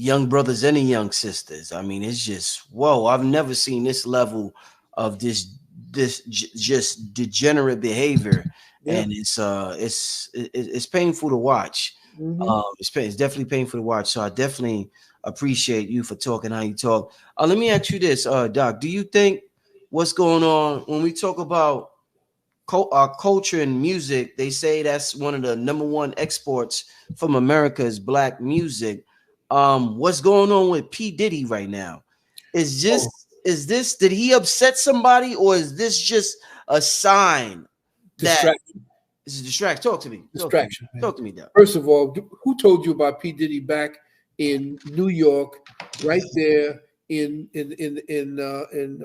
young brothers and the young sisters. I mean, it's just whoa! I've never seen this level of just degenerate behavior, Yeah. and it's painful to watch. Mm-hmm. It's definitely painful to watch. So I definitely appreciate you for talking how you talk. Let me ask you this, Doc. Do you think what's going on when we talk about our culture and music? They say that's one of the number one exports from America is black music. What's going on with P. Diddy right now? Oh, Is this did he upset somebody, or is this just a sign that distraction. it's a distract? Talk to me. Distraction, man. Talk to me, Doc. First of all, who told you about P. Diddy back in New York, right there in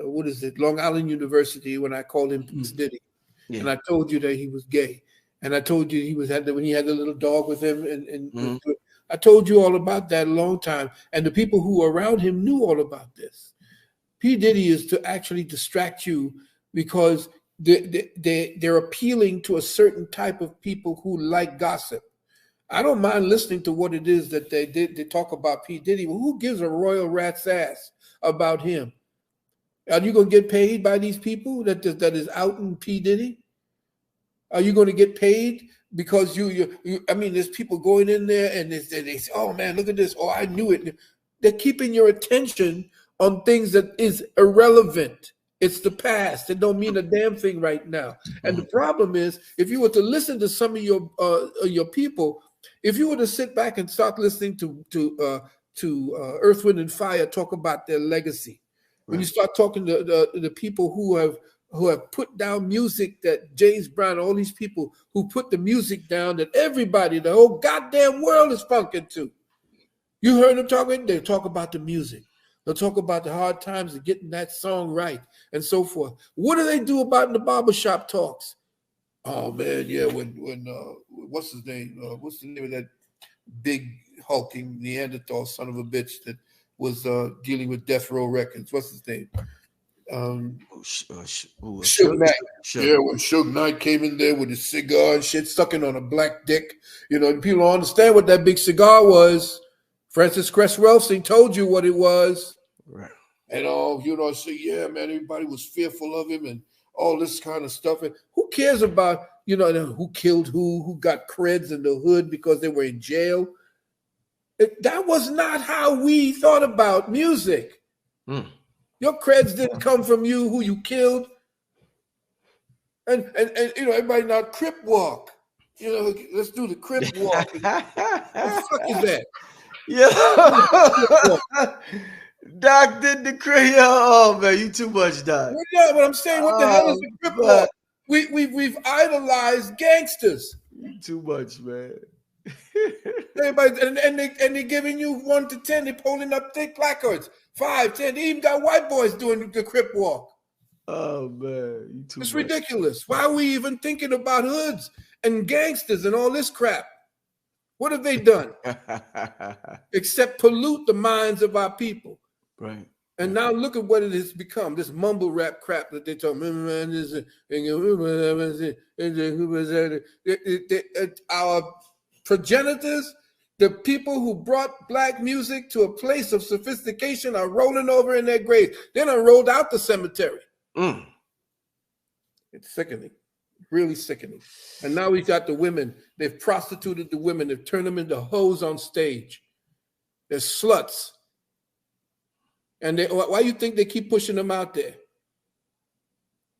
what is it, Long Island University, when I called him P. Diddy, and I told you that he was gay, and I told you he was when he had the little dog with him, and I told you all about that a long time, and the people who were around him knew all about this. P. Diddy is to actually distract you because they're appealing to a certain type of people who like gossip. I don't mind listening to what it is that they talk about P. Diddy. Well, who gives a royal rat's ass about him? Are you going to get paid by these people that is outing P. Diddy? Are you going to get paid because you I mean, there's people going in there and they say, oh man, look at this. Oh, I knew it. They're keeping your attention on things that is irrelevant. It's the past. It don't mean a damn thing right now. And the problem is, if you were to listen to some of your people, if you were to sit back and start listening to Earth, Wind, and Fire talk about their legacy, when you start talking to the people who have put down music, that James Brown, all these people who put the music down that everybody, the whole goddamn world is funking to. You heard them talking, they talk about the music. They'll talk about the hard times of getting that song right and so forth. What do they do about in the barbershop talks? Oh man, yeah, when what's his name? What's the name of that big hulking Neanderthal son of a bitch that was dealing with Death Row Records? What's his name? Suge Knight. Yeah, when Suge Knight came in there with his cigar and shit, sucking on a black dick. You know, people don't understand what that big cigar was. Francis Cress Welsing told you what it was. Right. And all, so yeah, man, everybody was fearful of him and all this kind of stuff. And who cares about, who killed who got creds in the hood because they were in jail? That was not how we thought about music. Your creds didn't come from you, who you killed. And everybody now Crip walk. Let's do the Crip walk. What the fuck is that? Yeah. Doc did the Crip. Oh man, you too much, Doc. Yeah, but I'm saying, what the hell is the Crip walk? We've idolized gangsters. You too much, man. Everybody, and they're giving you 1 to 10. They're holding up thick placards. 5, 10. They even got white boys doing the Crip walk. Oh man, you too it's much. Ridiculous. Why are we even thinking about hoods and gangsters and all this crap? What have they done? Except pollute the minds of our people. Right. And now look at what it has become, this mumble rap crap that they talk. Our progenitors, the people who brought black music to a place of sophistication, are rolling over in their graves. They done rolled out the cemetery. It's sickening. Really sickening. And now we've got the women. They've prostituted the women. They've turned them into hoes on stage. They're sluts. And why do you think they keep pushing them out there?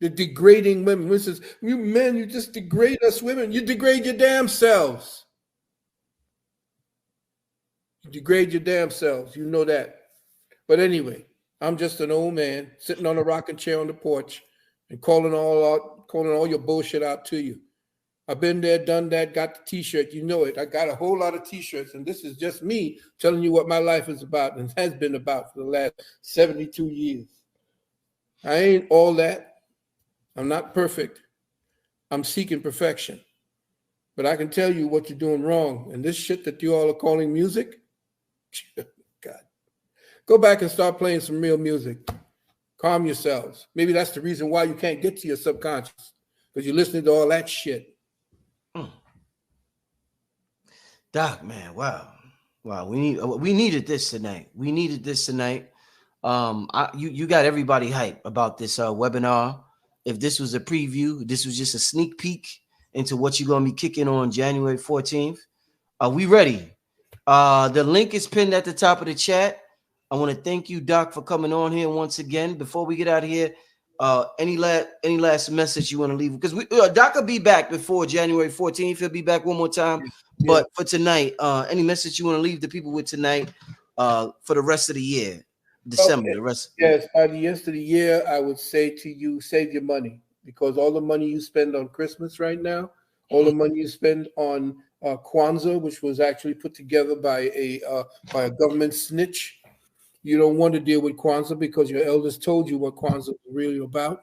They're degrading women. This is, you men, you just degrade us women. You degrade your damn selves. You degrade your damn selves. You know that. But anyway, I'm just an old man sitting on a rocking chair on the porch and calling all your bullshit out to you. I've been there, done that, got the t-shirt. You know it. I got a whole lot of t-shirts, and this is just me telling you what my life is about and has been about for the last 72 years. I ain't all that. I'm not perfect. I'm seeking perfection. But I can tell you what you're doing wrong. And this shit that you all are calling music, God. Go back and start playing some real music. Calm yourselves. Maybe that's the reason why you can't get to your subconscious, because you're listening to all that shit. Doc, man, wow. Wow, we needed this tonight. We needed this tonight. You got everybody hyped about this webinar. If this was a preview, this was just a sneak peek into what you're gonna be kicking on January 14th. We ready? The link is pinned at the top of the chat. I want to thank you, Doc, for coming on here once again. Before we get out of here, any last message you want to leave? Because Doc will be back before January 14th. He'll be back one more time. Yeah. But for tonight, any message you want to leave the people with tonight for the rest of the year, December, the rest? Yes, by the end of the year, I would say to you, save your money, because all the money you spend on Christmas right now, all the money you spend on Kwanzaa, which was actually put together by a government snitch. You don't want to deal with Kwanzaa because your elders told you what Kwanzaa is really about.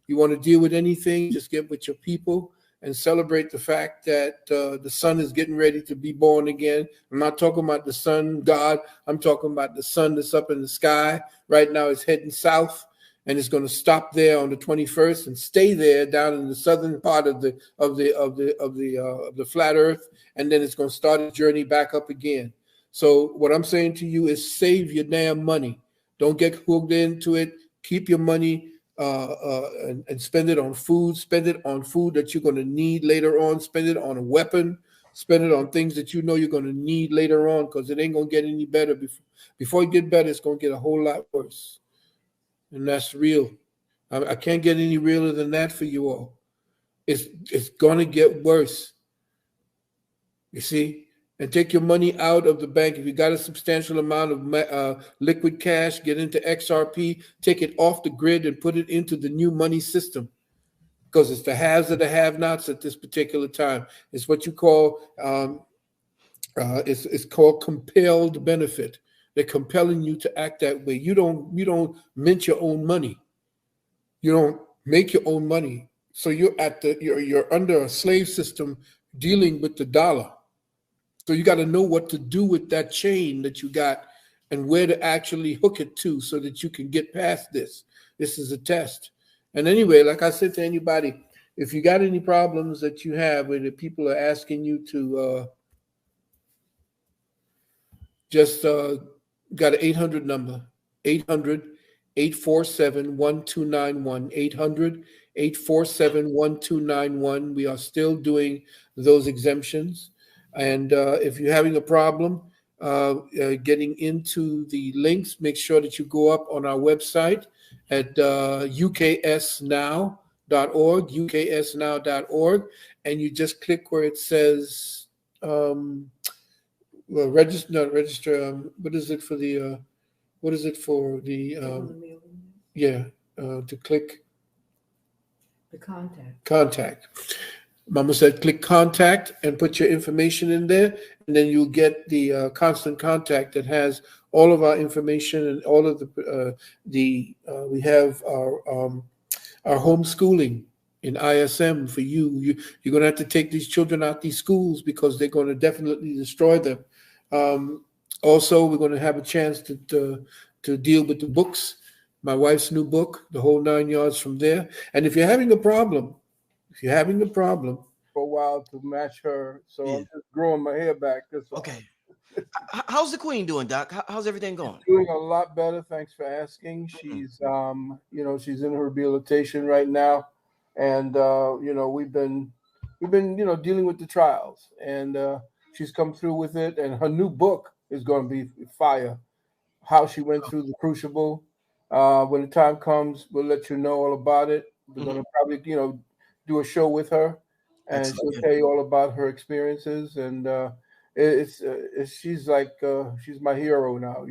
You want to deal with anything, just get with your people and celebrate the fact that the sun is getting ready to be born again. I'm not talking about the sun god. I'm talking about the sun that's up in the sky. Right now it's heading south, and it's going to stop there on the 21st and stay there down in the southern part of the flat earth, and then it's going to start its journey back up again. So what I'm saying to you is save your damn money. Don't get hooked into it. Keep your money and spend it on food. Spend it on food that you're going to need later on. Spend it on a weapon. Spend it on things that you know you're going to need later on, because it ain't going to get any better. Before it get better, it's going to get a whole lot worse. And that's real. I can't get any realer than that for you all. It's going to get worse. You see? And take your money out of the bank. If you got a substantial amount of liquid cash, get into XRP, take it off the grid and put it into the new money system, because it's the haves of the have-nots at this particular time. It's what you call, it's called compelled benefit. They're compelling you to act that way. You don't mint your own money. You don't make your own money. So you're under a slave system dealing with the dollar. So you got to know what to do with that chain that you got and where to actually hook it to so that you can get past this. This is a test. And anyway, like I said to anybody, if you got any problems that you have where the people are asking you to just got an 800 number, 800-847-1291, 800-847-1291. We are still doing those exemptions. And if you're having a problem getting into the links, make sure that you go up on our website at uksnow.org, uksnow.org, and you just click where it says register. What is it for the? To click the contact. Contact. Mama said click contact and put your information in there, and then you'll get the constant contact that has all of our information and all of we have our homeschooling in ISM for you. You're going to have to take these children out these schools because they're going to definitely destroy them. Also, we're going to have a chance to deal with the books, my wife's new book, the whole 9 yards from there. And if you're having a problem for a while to match her, so yeah. I'm just growing my hair back. Okay. How's the queen doing, Doc? How's everything going? She's doing a lot better. Thanks for asking. She's, she's in rehabilitation right now, and we've been dealing with the trials, and she's come through with it. And her new book is going to be fire. How she went through the crucible. When the time comes, we'll let you know all about it. We're going to probably, do a show with her, and she'll tell you all about her experiences. And she's like she's my hero now,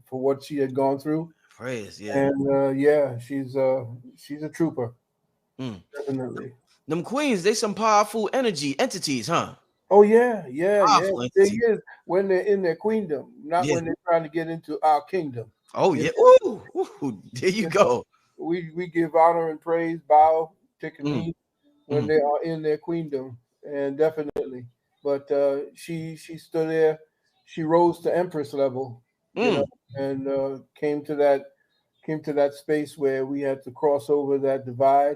for what she had gone through. Praise, yeah. And she's a trooper, definitely. Them queens, they some powerful entities, huh? Oh yeah. They is when they're in their queendom, not when they're trying to get into our kingdom. Oh yeah. Ooh, there you go. We give honor and praise, bow, take a knee when they are in their queendom, and definitely. But she stood there. She rose to empress level, and came to that space where we had to cross over that divide,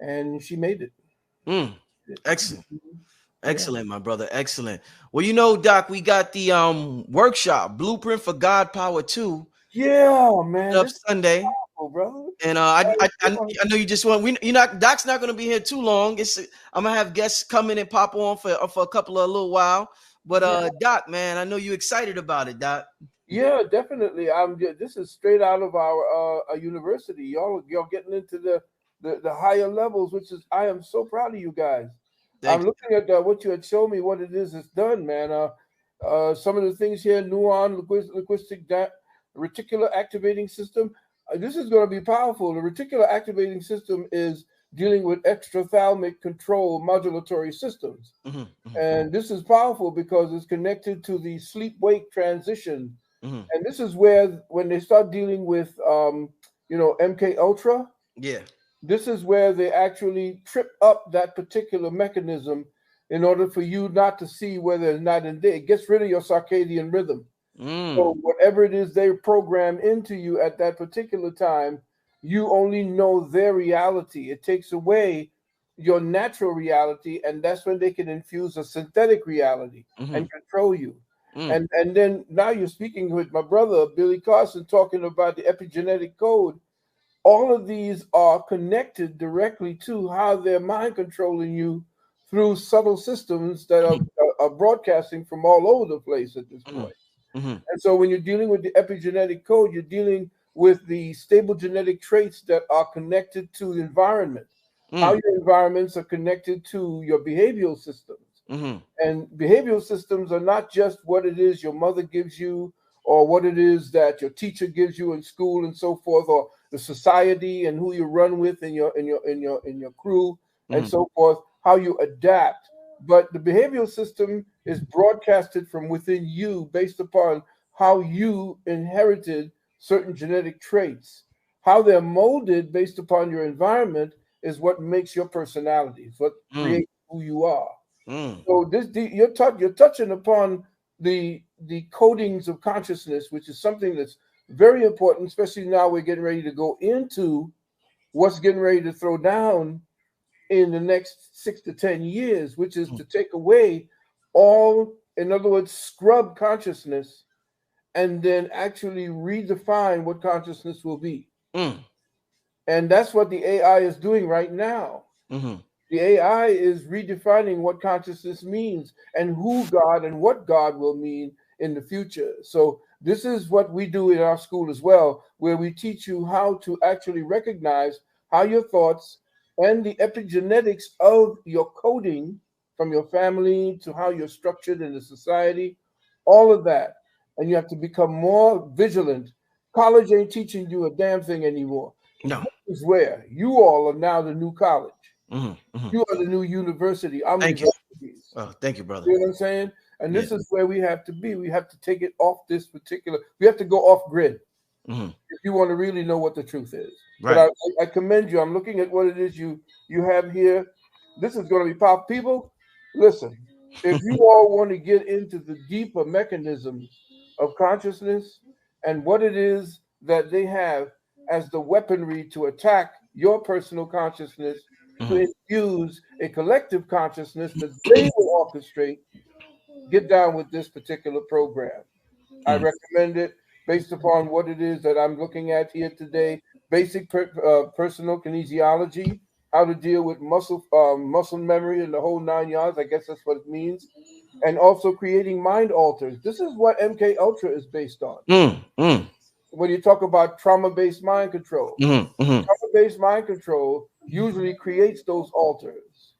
and she made it. Excellent. Excellent, my brother. Excellent. Well, you know, Doc, we got the workshop Blueprint for God Power 2. Yeah, man. Up Sunday. Powerful, brother. And I know you just want Doc's not going to be here too long. I'm gonna have guests come in and pop on for a little while. But Doc, man, I know you're excited about it, Doc. Yeah, definitely. This is straight out of our university. Y'all getting into the higher levels, which is I am so proud of you guys. I'm looking at what you had shown me, what it is it's done, man. Some of the things here, Nuon, linguistic reticular activating system. This is going to be powerful. The reticular activating system is dealing with extrathalamic control modulatory systems. And this is powerful because it's connected to the sleep-wake transition. And this is where, when they start dealing with, MK Ultra, this is where they actually trip up that particular mechanism in order for you not to see whether it's night and day. It gets rid of your circadian rhythm. So whatever it is they program into you at that particular time, you only know their reality. It takes away your natural reality, and that's when they can infuse a synthetic reality and control you. And then now you're speaking with my brother, Billy Carson, talking about the epigenetic code. All of these are connected directly to how they're mind controlling you through subtle systems that are broadcasting from all over the place at this point. And so when you're dealing with the epigenetic code, you're dealing with the stable genetic traits that are connected to the environment, how your environments are connected to your behavioral systems. And behavioral systems are not just what it is your mother gives you or what it is that your teacher gives you in school and so forth, or the society and who you run with in your crew and so forth, how you adapt. But the behavioral system is broadcasted from within you based upon how you inherited certain genetic traits. How they're molded based upon your environment is what makes your personality. It's what creates who you are. So you're touching upon the codings of consciousness, which is something that's very important, especially now we're getting ready to go into what's getting ready to throw down in the next 6 to 10 years, which is to take away all, in other words, scrub consciousness and then actually redefine what consciousness will be. And that's what the AI is doing right now. The AI is redefining what consciousness means and who God and what God will mean in the future. So this is what we do in our school as well, where we teach you how to actually recognize how your thoughts and the epigenetics of your coding from your family to how you're structured in the society, all of that. And you have to become more vigilant. College ain't teaching you a damn thing anymore. No. This is where you all are now the new college. You are the new university. Thank you. Oh, thank you, brother. You know what I'm saying? And this is where we have to be. We have to take it off this particular. We have to go off grid if you want to really know what the truth is. Right. But I commend you. I'm looking at what it is you have here. This is going to be powerful. People, listen. If you all want to get into the deeper mechanisms of consciousness and what it is that they have as the weaponry to attack your personal consciousness, to infuse a collective consciousness that they will orchestrate, get down with this particular program. I recommend it based upon what it is that I'm looking at here today. Basic personal kinesiology, how to deal with muscle memory and the whole 9 yards. I guess that's what it means. And also creating mind alters. This is what MK Ultra is based on. When you talk about trauma-based mind control, trauma-based mind control usually creates those alters.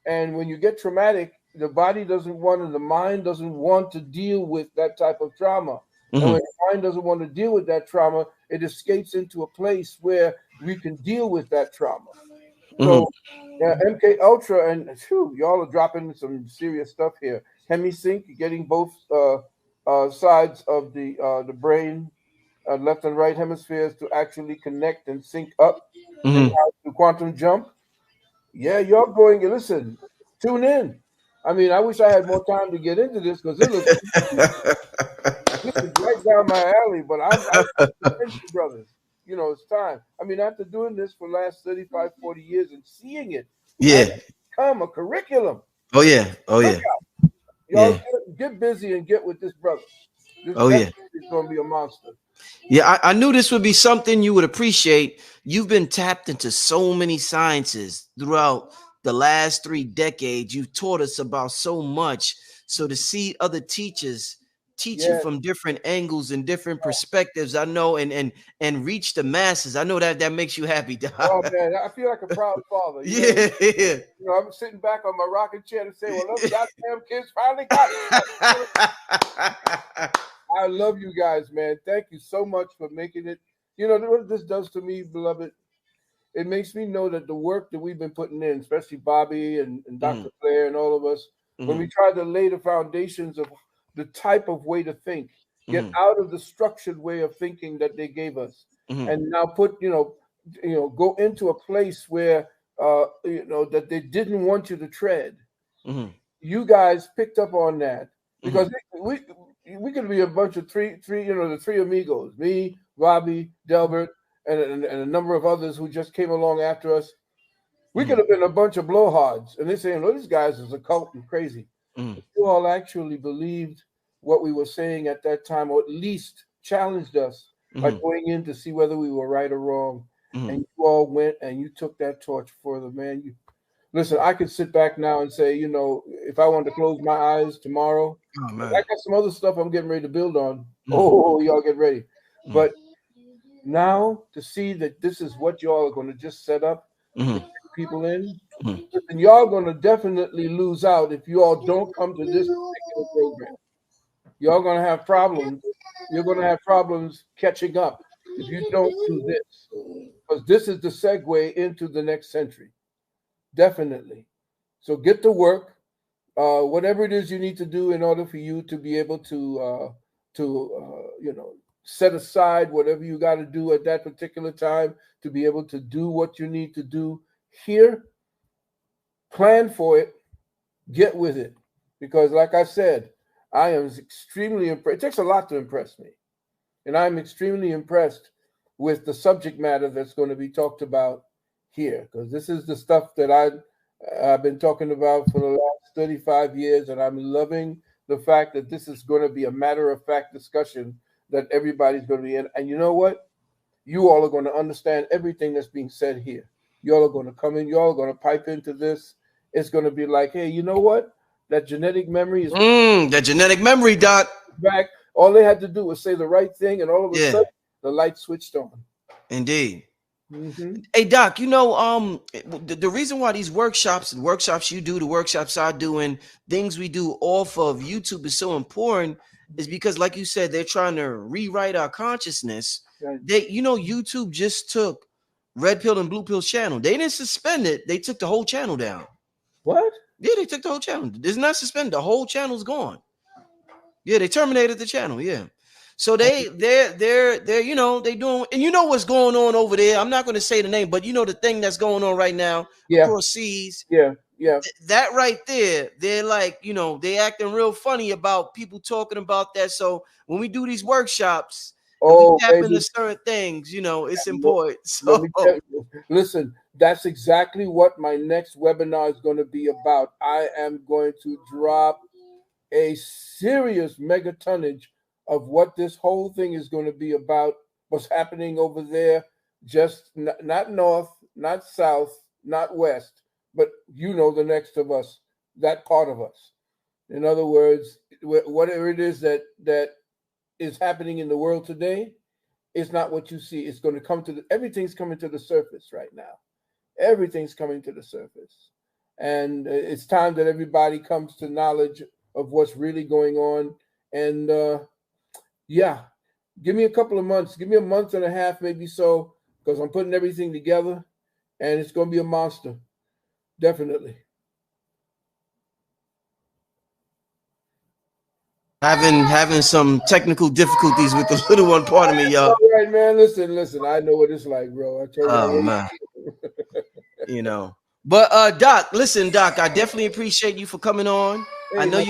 And when you get traumatic, the body doesn't want and the mind doesn't want to deal with that type of trauma. And when the mind doesn't want to deal with that trauma, it escapes into a place where we can deal with that trauma. So MK Ultra, and y'all are dropping some serious stuff here. Hemisync, getting both sides of the brain, left and right hemispheres to actually connect and sync up. And the quantum jump. Yeah, you're going. Listen, tune in. I mean, I wish I had more time to get into this because this is right down my alley. But I'm brothers. You know, it's time. I mean, after doing this for the last 35, 40 years and seeing it become a curriculum. Oh yeah. Oh yeah. Y'all get busy and get with this brother. This definitely is going to be a monster. Yeah, I knew this would be something you would appreciate. You've been tapped into so many sciences throughout the last 3 decades. You've taught us about so much. So to see other teachers teaching from different angles and different perspectives, I know, and reach the masses. I know that makes you happy, Doc. Oh man, I feel like a proud father. You know? You know, I'm sitting back on my rocking chair and saying, "Well, those goddamn kids finally got it." I love you guys, man. Thank you so much for making it. You know what this does to me, beloved? It makes me know that the work that we've been putting in, especially Bobby and Dr. Claire and all of us, when we try to lay the foundations of the type of way to think, get out of the structured way of thinking that they gave us, and now put, go into a place where, that they didn't want you to tread. You guys picked up on that because we could be a bunch of three, the three amigos, me, Robbie, Delbert, and a number of others who just came along after us. We could have been a bunch of blowhards, and they're saying, "Oh, these guys is a cult and crazy." You all actually believed what we were saying at that time, or at least challenged us by going in to see whether we were right or wrong. And you all went and you took that torch further, man. Listen, I could sit back now and say, if I wanted to close my eyes tomorrow, I got some other stuff I'm getting ready to build on. Oh, y'all get ready. But now to see that this is what y'all are going to just set up to bring people in, and y'all going to definitely lose out if you all don't come to this particular program. Y'all going to have problems. You're going to have problems catching up if you don't do this, because this is the segue into the next century. Definitely. So get to work. Whatever it is you need to do in order for you to be able to set aside whatever you got to do at that particular time to be able to do what you need to do here. Plan for it. Get with it. Because like I said, I am extremely impressed. It takes a lot to impress me. And I'm extremely impressed with the subject matter that's going to be talked about here. Because this is the stuff that I've been talking about for the last 35 years. And I'm loving the fact that this is going to be a matter-of-fact discussion that everybody's going to be in. And you know what? You all are going to understand everything that's being said here. You all are going to come in. You all are going to pipe into this. It's going to be like, hey, you know what? That genetic memory is that genetic memory, Doc. Back. All they had to do was say the right thing, and all of a sudden, the light switched on. Indeed. Hey, Doc, the reason why these workshops you do, the workshops I do, and things we do off of YouTube is so important is because, like you said, they're trying to rewrite our consciousness. Right. YouTube just took Red Pill and Blue Pill channel. They didn't suspend it. They took the whole channel down. What? Yeah, they took the whole channel. It's not suspended. The whole channel's gone. Yeah, they terminated the channel. Yeah. So they're they doing, and what's going on over there. I'm not going to say the name, but the thing that's going on right now across seas. Yeah. That right there, they're like, they acting real funny about people talking about that. So when we do these workshops, we tap into certain things, it's important. So listen, that's exactly what my next webinar is going to be about. I am going to drop a serious megatonnage of what this whole thing is going to be about, what's happening over there, just not north, not south, not west, but the next of us, that part of us. In other words, whatever it is that is happening in the world today, it's not what you see. It's going to come to everything's coming to the surface right now. Everything's coming to the surface. And it's time that everybody comes to knowledge of what's really going on. And give me a couple of months. Give me a month and a half, maybe so, because I'm putting everything together, and it's going to be a monster. Definitely. Having some technical difficulties with the little one part of me, y'all. All right, man. Listen. I know what it's like, bro. I tell you. Man. But Doc, listen, Doc, I definitely appreciate you for coming on. Hey, I know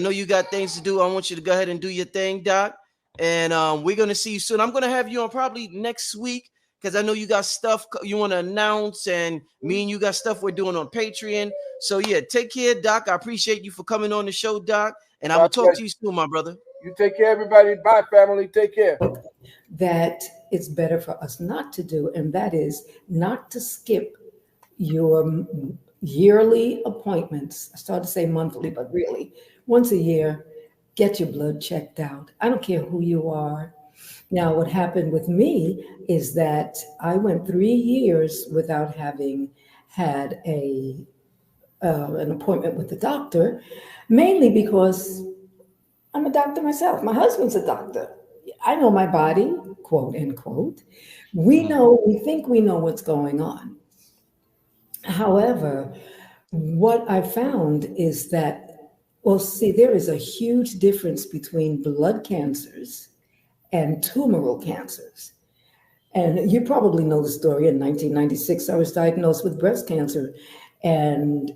you got things to do. I want you to go ahead and do your thing, Doc. And we're gonna see you soon. I'm gonna have you on probably next week because I know you got stuff you want to announce, and me and you got stuff we're doing on Patreon. So yeah, take care, Doc. I appreciate you for coming on the show, Doc, and I'm gonna talk to you soon, my brother. You take care, everybody. Bye, family. Take care. That it's better for us not to do, and that is not to skip your yearly appointments. I started to say monthly, but really once a year, get your blood checked out. I don't care who you are. Now, what happened with me is that I went 3 years without having had an appointment with the doctor, mainly because I'm a doctor myself. My husband's a doctor. I know my body, quote unquote. We think we know what's going on. However, what I found is that, well, see, there is a huge difference between blood cancers and tumoral cancers. And you probably know the story. In 1996, I was diagnosed with breast cancer and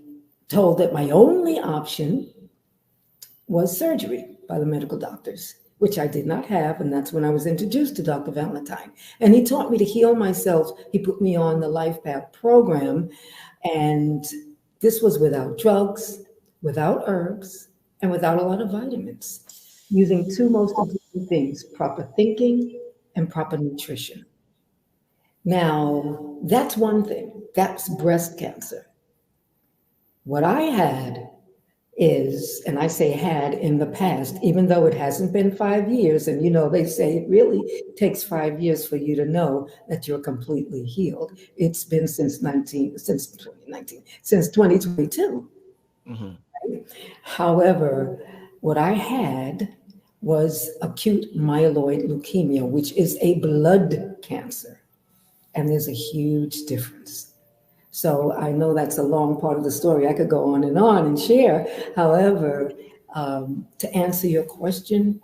told that my only option was surgery by the medical doctors, which I did not have. And that's when I was introduced to Dr. Valentine. And he taught me to heal myself. He put me on the Life Path program. And this was without drugs, without herbs, and without a lot of vitamins, using two most important things: proper thinking and proper nutrition. Now, that's one thing. That's breast cancer. What I had is, and I say had in the past, even though it hasn't been 5 years, and they say it really takes 5 years for you to know that you're completely healed. It's been since 2022. Mm-hmm. Right? However, what I had was acute myeloid leukemia, which is a blood cancer. And there's a huge difference. So I know that's a long part of the story. I could go on and share. However, to answer your question,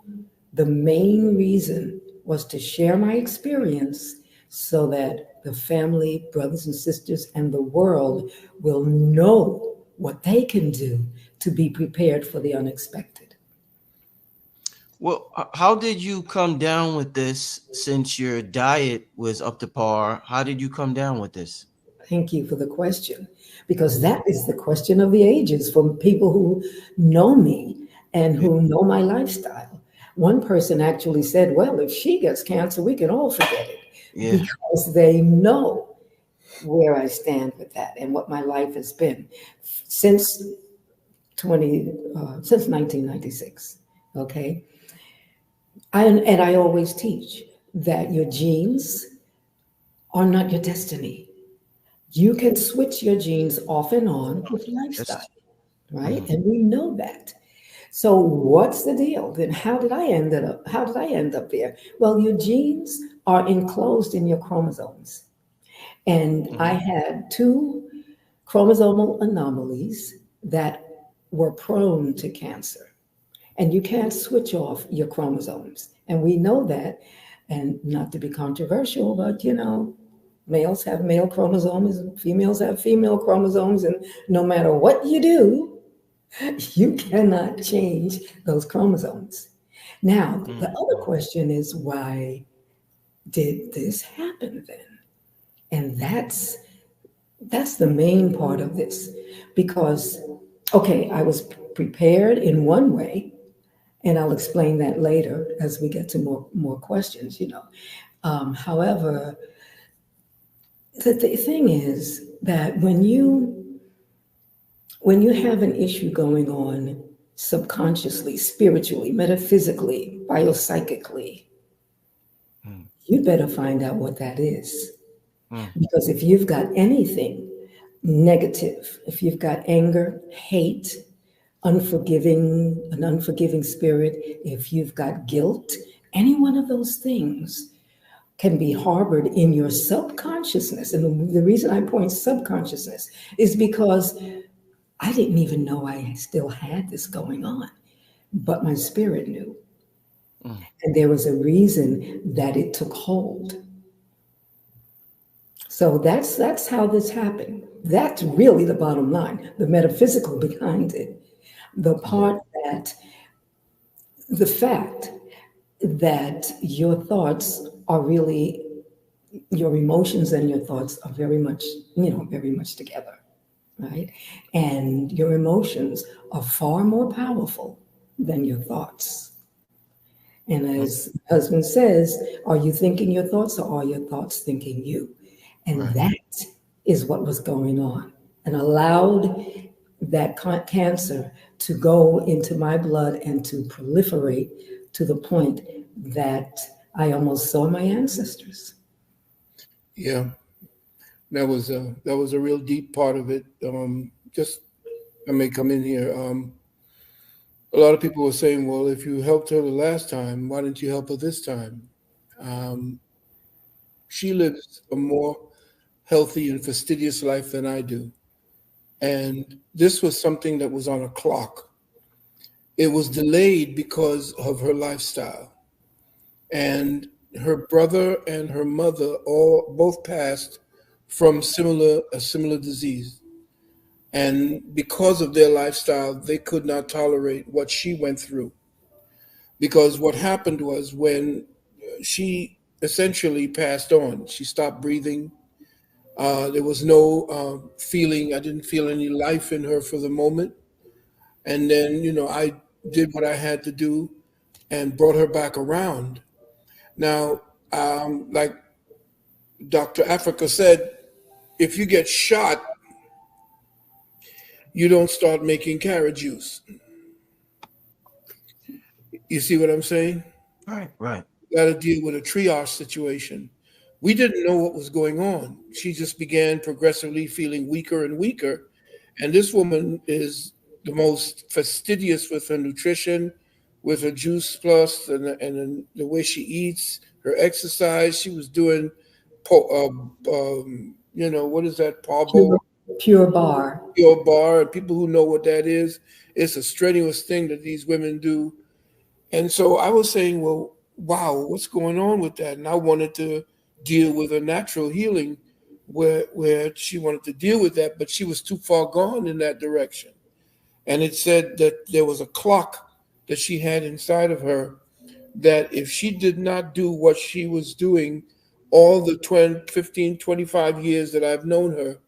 the main reason was to share my experience so that the family, brothers and sisters, and the world will know what they can do to be prepared for the unexpected. Well, how did you come down with this since your diet was up to par? How did you come down with this? Thank you for the question, because that is the question of the ages from people who know me and who know my lifestyle. One person actually said, well, if she gets cancer, we can all forget it, because they know where I stand with that and what my life has been since 1996. Okay. And I always teach that your genes are not your destiny. You can switch your genes off and on with lifestyle, right? Mm-hmm. And we know that. So what's the deal? Then how did I end up there? Well, your genes are enclosed in your chromosomes. And I had 2 chromosomal anomalies that were prone to cancer. And you can't switch off your chromosomes. And we know that. And not to be controversial, but males have male chromosomes and females have female chromosomes. And no matter what you do, you cannot change those chromosomes. Now, the other question is, why did this happen then? And that's the main part of this. Because, okay, I was prepared in one way, and I'll explain that later as we get to more questions, However, the thing is that when you have an issue going on subconsciously, spiritually, metaphysically, biopsychically, you better find out what that is. Because if you've got anything negative, if you've got anger, hate, an unforgiving spirit, if you've got guilt, any one of those things can be harbored in your subconsciousness. And the reason I point subconsciousness is because I didn't even know I still had this going on, but my spirit knew. And there was a reason that it took hold. So that's how this happened. That's really the bottom line, the metaphysical behind it. The part the fact that your thoughts are really your emotions and your thoughts are very much, very much together, right? And your emotions are far more powerful than your thoughts. And as husband says, are you thinking your thoughts or are your thoughts thinking you? And that is what was going on, and allowed that cancer to go into my blood and to proliferate to the point that I almost saw my ancestors. Yeah, that was a real deep part of it. Just I may come in here. A lot of people were saying, well, if you helped her the last time, why didn't you help her this time? She lives a more healthy and fastidious life than I do. And this was something that was on a clock. It was delayed because of her lifestyle. And her brother and her mother both passed from a similar disease. And because of their lifestyle, they could not tolerate what she went through. Because what happened was when she essentially passed on, she stopped breathing. There was no feeling, I didn't feel any life in her for the moment. And then, I did what I had to do and brought her back around. Now, like Dr. Africa said, if you get shot, you don't start making carrot juice. You see what I'm saying? Right. You got to deal with a triage situation. We didn't know what was going on. She just began progressively feeling weaker and weaker. And this woman is the most fastidious with her nutrition, with her juice plus, and the way she eats, her exercise. She was doing, what is that? Pure bar. Pure bar. And people who know what that is, it's a strenuous thing that these women do. And so I was saying, well, wow, what's going on with that? And I wanted to deal with a natural healing where she wanted to deal with that, but she was too far gone in that direction. And it said that there was a clock that she had inside of her that if she did not do what she was doing all the 20, 15, 25 years that I've known her,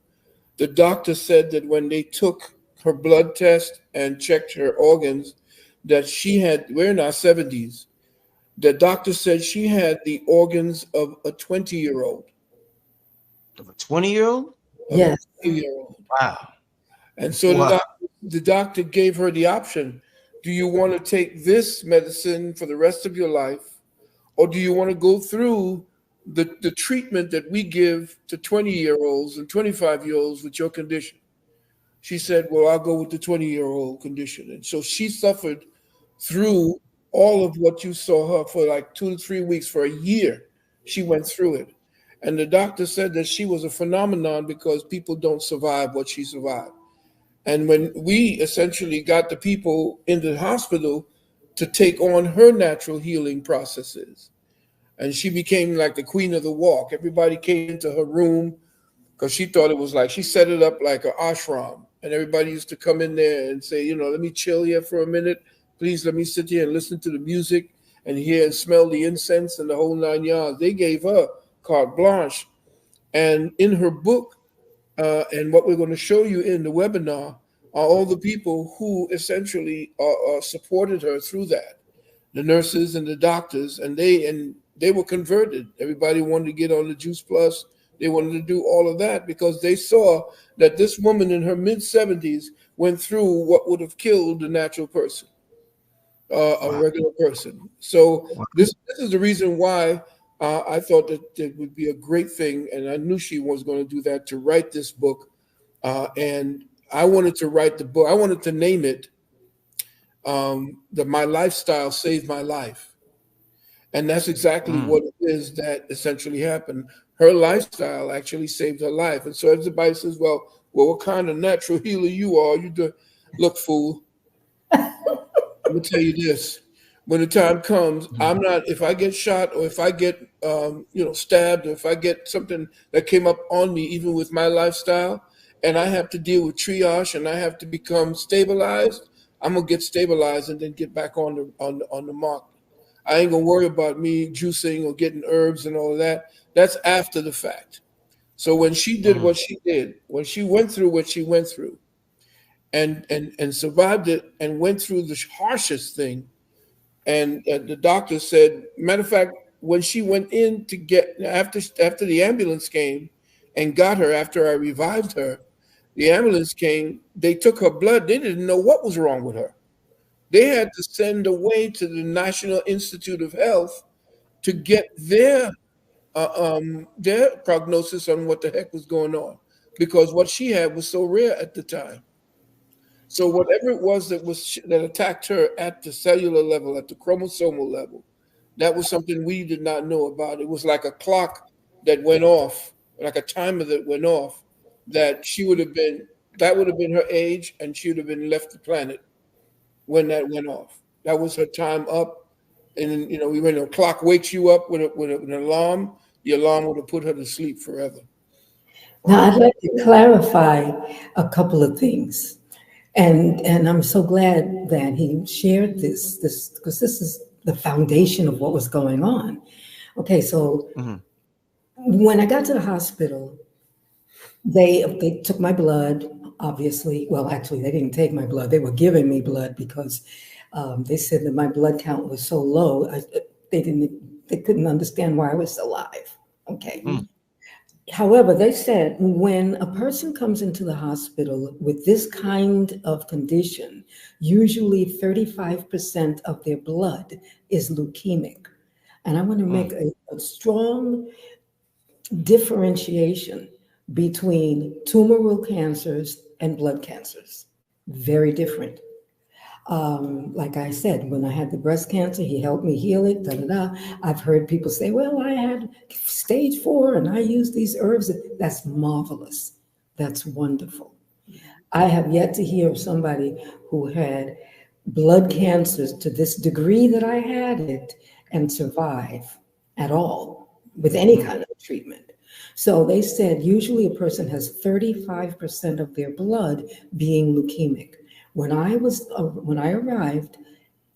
the doctor said that when they took her blood test and checked her organs, that we're in our 70s, the doctor said she had the organs of a 20-year-old. Of a 20-year-old? Yes. 20-year-old. Wow. And so the doctor gave her the option. Do you want to take this medicine for the rest of your life? Or do you want to go through the treatment that we give to 20-year-olds and 25-year-olds with your condition? She said, well, I'll go with the 20-year-old condition. And so she suffered through all of what you saw her for like 2 to 3 weeks, for a year. She went through it. And the doctor said that she was a phenomenon because people don't survive what she survived. And when we essentially got the people in the hospital to take on her natural healing processes, and she became like the queen of the walk. Everybody came into her room because she thought it was like, she set it up like an ashram. And everybody used to come in there and say, let me chill here for a minute. Please let me sit here and listen to the music and hear and smell the incense and the whole 9 yards. They gave her carte blanche. And in her book, and what we're going to show you in the webinar, are all the people who essentially supported her through that. The nurses and the doctors, and they were converted. Everybody wanted to get on the Juice Plus. They wanted to do all of that because they saw that this woman in her mid-70s went through what would have killed a natural person, a regular person. So this is the reason why I thought that it would be a great thing, and I knew she was going to do that, to write this book. And I wanted to write the book. I wanted to name it My Lifestyle Saved My Life. And that's exactly what it is that essentially happened. Her lifestyle actually saved her life. And so everybody says, well, what kind of natural healer you are? You do. Look, fool, I'm going to tell you this. When the time comes, I'm not, if I get shot or if I get, stabbed, or if I get something that came up on me, even with my lifestyle, and I have to deal with triage and I have to become stabilized, I'm going to get stabilized and then get back on the mark. I ain't gonna worry about me juicing or getting herbs and all of that. That's after the fact. So when she did what she did, when she went through what she went through, and survived it, and went through the harshest thing, and the doctor said, matter of fact, when she went in to get after the ambulance came and got her after I revived her, the ambulance came. They took her blood. They didn't know what was wrong with her. They had to send away to the National Institute of Health to get their prognosis on what the heck was going on, because what she had was so rare at the time. So whatever it was that attacked her at the cellular level, at the chromosomal level, that was something we did not know about. It was like a clock that went off, like a timer that went off, that that would have been her age, and she would have been left the planet when that went off. That was her time up. And when a clock wakes you up with an alarm, the alarm would have put her to sleep forever. Now, I'd like to clarify a couple of things. And I'm so glad that he shared this because this is the foundation of what was going on. Okay, so when I got to the hospital, they took my blood, obviously. Well, actually, they didn't take my blood. They were giving me blood because they said that my blood count was so low. They couldn't understand why I was alive. Okay. However, they said when a person comes into the hospital with this kind of condition, usually 35% of their blood is leukemic. And I want to make a strong differentiation between tumoral cancers and blood cancers. Very different. Like I said, when I had the breast cancer, he helped me heal it. Da, da, da. I've heard people say, well, I had stage 4 and I used these herbs. That's marvelous. That's wonderful. I have yet to hear of somebody who had blood cancers to this degree that I had it and survive at all with any kind of treatment. So they said usually a person has 35% of their blood being leukemic. When I arrived,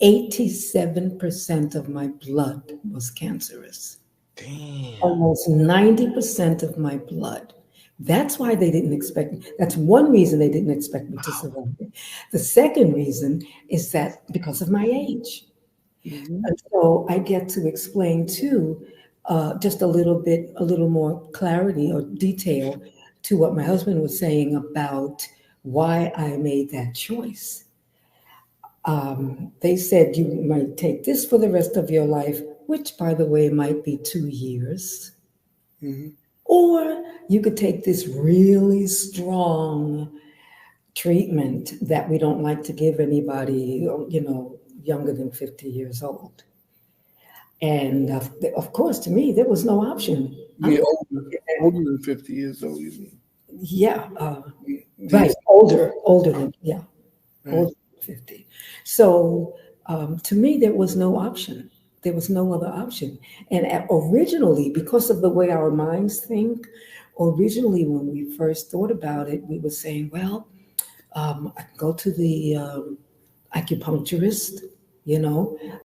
87% of my blood was cancerous. Damn. Almost 90% of my blood. That's why they didn't expect me. That's one reason they didn't expect me to survive. The second reason is that because of my age. And so I get to explain too, just a little more clarity or detail to what my husband was saying about why I made that choice. They said you might take this for the rest of your life, which, by the way, might be 2 years. Or you could take this really strong treatment that we don't like to give anybody, younger than 50 years old. And of course, to me, there was no option. Older than 50 years old, you mean? Yeah, right. Older than, older than 50. So to me, there was no option. There was no other option. And originally, because of the way our minds think, originally when we first thought about it, we were saying, well, I can go to the acupuncturist,